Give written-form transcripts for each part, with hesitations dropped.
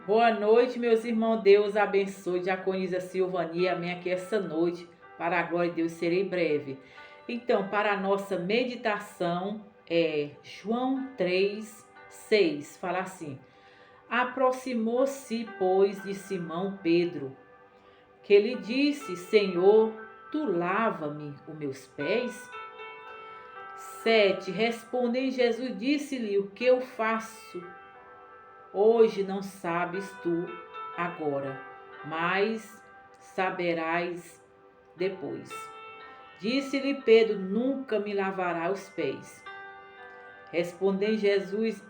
Boa noite, meus irmãos. Deus abençoe. Diaconisa Silvania, amém. Aqui essa noite, para a glória de Deus, serei breve. Então, para a nossa meditação, João 3:6, fala assim: Aproximou-se, pois, de Simão Pedro, que lhe disse: Senhor, tu lava-me os meus pés? 7. Respondendo Jesus, disse-lhe: O que eu faço hoje não sabes tu agora, mas saberás depois. Disse-lhe Pedro: Nunca me lavará os pés. Respondeu Jesus: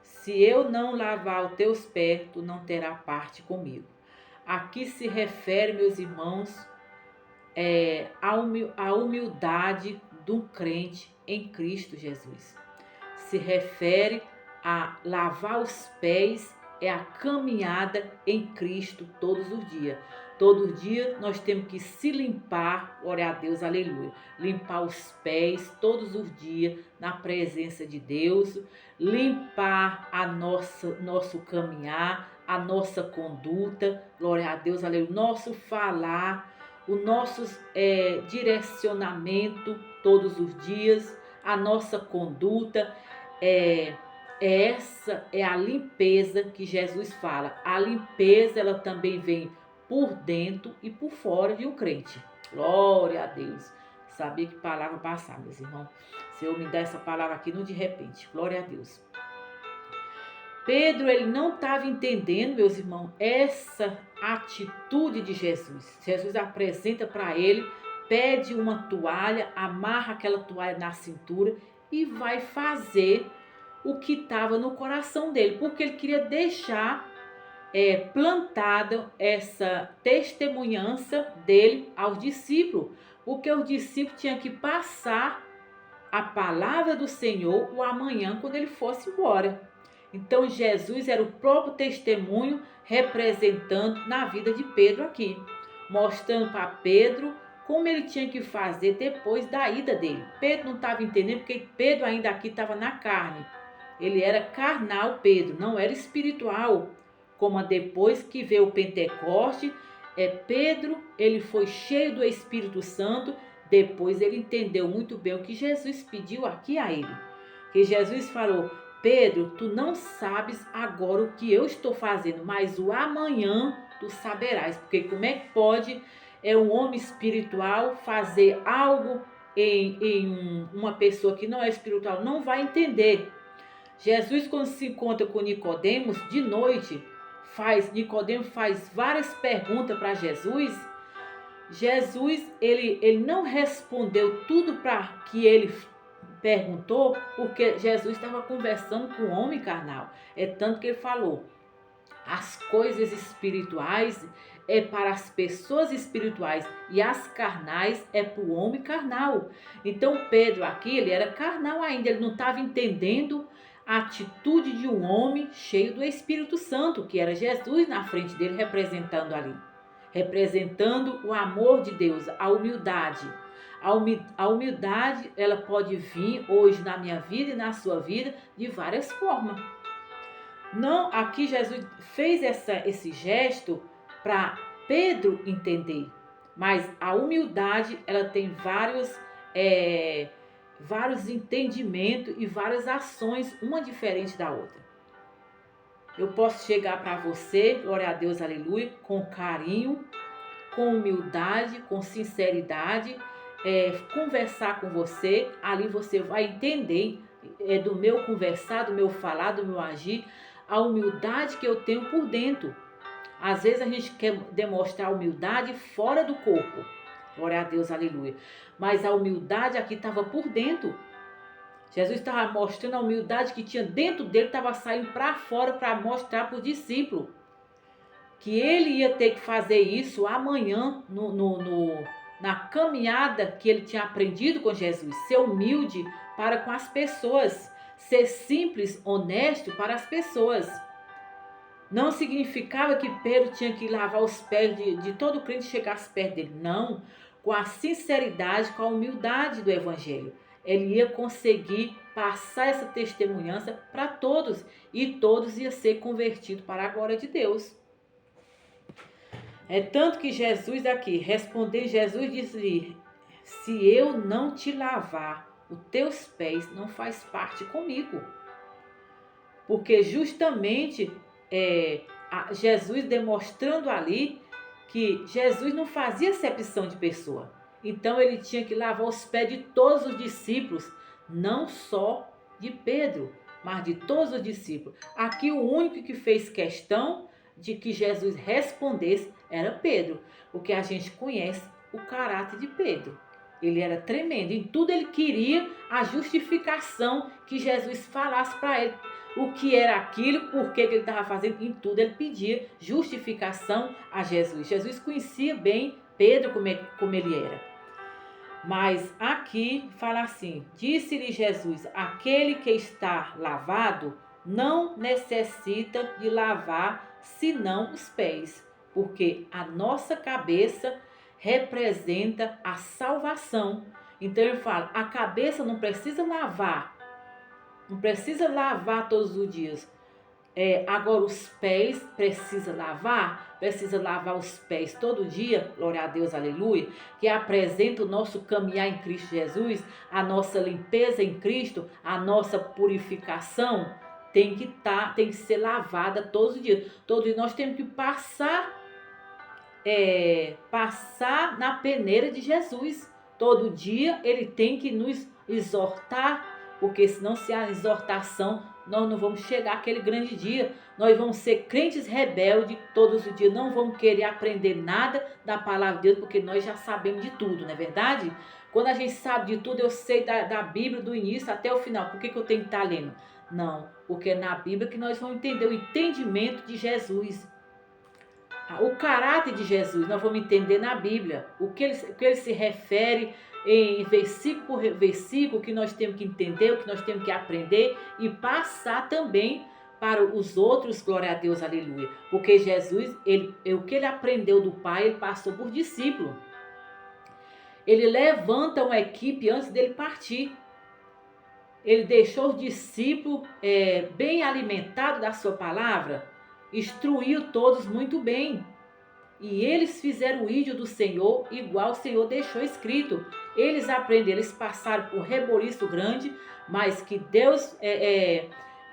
se eu não lavar os teus pés, tu não terá parte comigo. Aqui se refere, meus irmãos, à humildade do crente em Cristo Jesus. Se refere a lavar os pés, é a caminhada em Cristo todos os dias. Todo dia nós temos que se limpar, glória a Deus, aleluia. Limpar os pés todos os dias na presença de Deus, limpar nosso caminhar, a nossa conduta, glória a Deus, aleluia. Nosso falar, o nosso direcionamento todos os dias, a nossa conduta. Essa é a limpeza que Jesus fala. A limpeza, ela também vem por dentro e por fora de um crente. Glória a Deus. Sabia que palavra passar, meus irmãos. Senhor, me dá essa palavra aqui no de repente. Glória a Deus. Pedro, ele não estava entendendo, meus irmãos, essa atitude de Jesus. Jesus apresenta para ele, pede uma toalha, amarra aquela toalha na cintura e vai fazer o que estava no coração dele, porque ele queria deixar plantada essa testemunhança dele aos discípulos, porque os discípulos tinham que passar a palavra do Senhor o amanhã quando ele fosse embora. Então Jesus era o próprio testemunho representando na vida de Pedro aqui, mostrando para Pedro como ele tinha que fazer depois da ida dele. Pedro não estava entendendo porque Pedro ainda aqui estava na carne. Ele era carnal, Pedro, não era espiritual. Como depois que veio o Pentecoste, Pedro, ele foi cheio do Espírito Santo. Depois ele entendeu muito bem o que Jesus pediu aqui a ele. Que Jesus falou: Pedro, tu não sabes agora o que eu estou fazendo, mas o amanhã tu saberás. Porque como é que pode um homem espiritual fazer algo em uma pessoa que não é espiritual? Não vai entender. Jesus, quando se encontra com Nicodemos de noite, Nicodemos faz várias perguntas para Jesus. Jesus, ele não respondeu tudo para que ele perguntou, porque Jesus estava conversando com o homem carnal. É tanto que ele falou: as coisas espirituais é para as pessoas espirituais e as carnais é para o homem carnal. Então Pedro aqui, ele era carnal ainda, ele não estava entendendo a atitude de um homem cheio do Espírito Santo, que era Jesus na frente dele, representando ali. Representando o amor de Deus, a humildade. A humildade, ela pode vir hoje na minha vida e na sua vida de várias formas. Não, aqui Jesus fez esse gesto para Pedro entender. Mas a humildade, ela tem vários entendimentos e várias ações, uma diferente da outra. Eu posso chegar para você, glória a Deus, aleluia, com carinho, com humildade, com sinceridade, conversar com você, ali você vai entender do meu conversar, do meu falar, do meu agir, a humildade que eu tenho por dentro. Às vezes a gente quer demonstrar humildade fora do corpo, glória a Deus, aleluia, mas a humildade aqui estava por dentro. Jesus estava mostrando a humildade que tinha dentro dele, estava saindo para fora para mostrar para os discípulos que ele ia ter que fazer isso amanhã na caminhada que ele tinha aprendido com Jesus. Ser humilde para com as pessoas, ser simples, honesto para as pessoas. Não significava que Pedro tinha que lavar os pés de todo crente que chegasse perto dele. Não, com a sinceridade, com a humildade do evangelho. ele ia conseguir passar essa testemunhança para todos, e todos iam ser convertidos para a glória de Deus. É tanto que Jesus aqui, respondendo, Jesus disse: se eu não te lavar os teus pés, não faz parte comigo. Porque justamente Jesus demonstrando ali que Jesus não fazia acepção de pessoa. Então ele tinha que lavar os pés de todos os discípulos, não só de Pedro, mas de todos os discípulos. Aqui o único que fez questão de que Jesus respondesse era Pedro, porque a gente conhece o caráter de Pedro. Ele era tremendo, em tudo ele queria a justificação que Jesus falasse para ele o que era aquilo, por que ele estava fazendo, em tudo ele pedia justificação a Jesus. Jesus conhecia bem Pedro como ele era. Mas aqui fala assim: disse-lhe Jesus: aquele que está lavado não necessita de lavar senão os pés, porque a nossa cabeça representa a salvação. Então ele fala: a cabeça não precisa lavar, não precisa lavar todos os dias. Agora os pés precisa lavar os pés todo dia, glória a Deus, aleluia, que apresenta o nosso caminhar em Cristo Jesus, a nossa limpeza em Cristo, a nossa purificação tem que ser lavada todos os dias. Todos os dias nós temos que passar na peneira de Jesus. Todo dia ele tem que nos exortar, porque senão se há exortação, nós não vamos chegar àquele grande dia. Nós vamos ser crentes rebeldes todos os dias, não vamos querer aprender nada da palavra de Deus, porque nós já sabemos de tudo, não é verdade? Quando a gente sabe de tudo, eu sei da Bíblia do início até o final. Por que eu tenho que estar lendo? Não, porque é na Bíblia que nós vamos entender o entendimento de Jesus. O caráter de Jesus nós vamos entender na Bíblia, o que ele se refere em versículo por versículo, que nós temos que entender, o que nós temos que aprender e passar também para os outros, glória a Deus, aleluia. Porque Jesus, o que ele aprendeu do Pai, ele passou por discípulo. Ele levanta uma equipe antes dele partir. Ele deixou os discípulos bem alimentados da sua palavra, instruiu todos muito bem. E eles fizeram o ídolo do Senhor, igual o Senhor deixou escrito. Eles aprenderam, eles passaram por reboliço grande, mas que Deus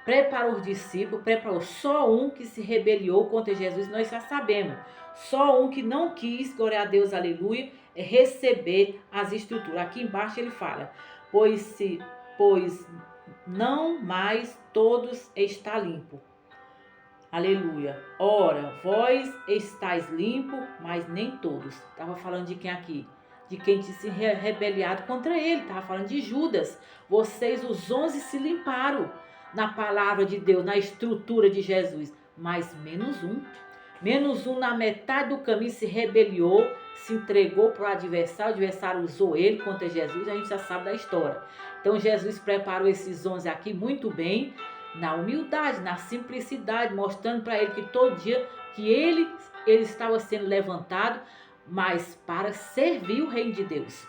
preparou os discípulos, preparou só um que se rebeliou contra Jesus, nós já sabemos. Só um que não quis, glória a Deus, aleluia, receber as escrituras. Aqui embaixo ele fala: pois não mais todos está limpo. Aleluia. Ora, vós estáis limpo, mas nem todos. Estava falando de quem aqui? De quem tinha se rebeliado contra ele. Estava falando de Judas. Vocês, os 11, se limparam na palavra de Deus, na estrutura de Jesus. Mas menos um. Menos um na metade do caminho se rebeliou, se entregou para o adversário usou ele contra Jesus. A gente já sabe da história. Então Jesus preparou esses 11 aqui muito bem, na humildade, na simplicidade, mostrando para ele que todo dia que ele estava sendo levantado, mas para servir o reino de Deus,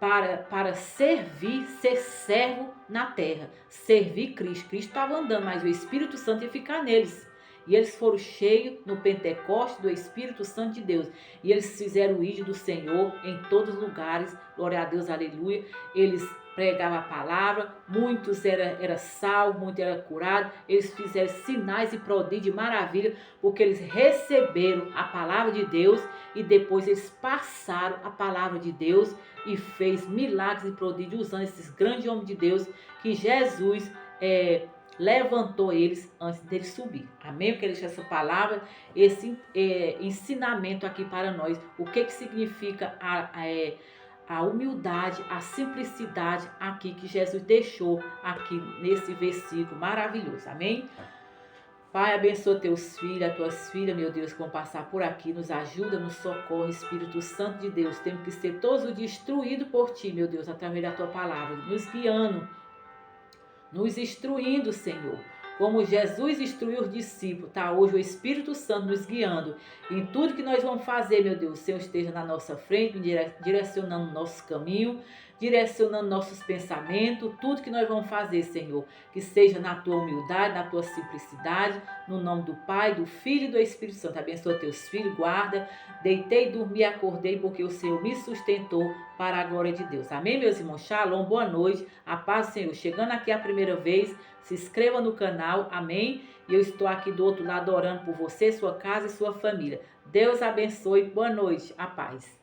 para servir, ser servo na terra, servir Cristo. Cristo estava andando, mas o Espírito Santo ia ficar neles. E eles foram cheios no Pentecoste do Espírito Santo de Deus. E eles fizeram o ídolo do Senhor em todos os lugares. Glória a Deus, aleluia. Eles pregavam a palavra, muitos era salvo, muitos eram curados. Eles fizeram sinais e prodígios de maravilha, porque eles receberam a palavra de Deus e depois eles passaram a palavra de Deus e fez milagres e prodígios usando esses grandes homens de Deus que Jesus levantou eles antes deles subir. Amém? Eu quero deixar essa palavra, esse ensinamento aqui para nós. O que significa a humildade, a simplicidade aqui que Jesus deixou aqui nesse versículo maravilhoso. Amém? Pai, abençoa teus filhos, as tuas filhas, meu Deus, que vão passar por aqui. Nos ajuda, nos socorre, Espírito Santo de Deus. Temos que ser todos os dias instruídos por ti, meu Deus, através da tua palavra, nos guiando, nos instruindo, Senhor. Como Jesus instruiu os discípulos, tá? Hoje o Espírito Santo nos guiando em tudo que nós vamos fazer, meu Deus. O Senhor esteja na nossa frente, direcionando o nosso caminho. direcionando nossos pensamentos, tudo que nós vamos fazer, Senhor, que seja na tua humildade, na tua simplicidade, no nome do Pai, do Filho e do Espírito Santo. Abençoa teus filhos, guarda. Deitei, dormi, acordei, porque o Senhor me sustentou para a glória de Deus. Amém, meus irmãos? Shalom, boa noite. A paz do Senhor. Chegando aqui a primeira vez, se inscreva no canal. Amém? E eu estou aqui do outro lado orando por você, sua casa e sua família. Deus abençoe. Boa noite. A paz.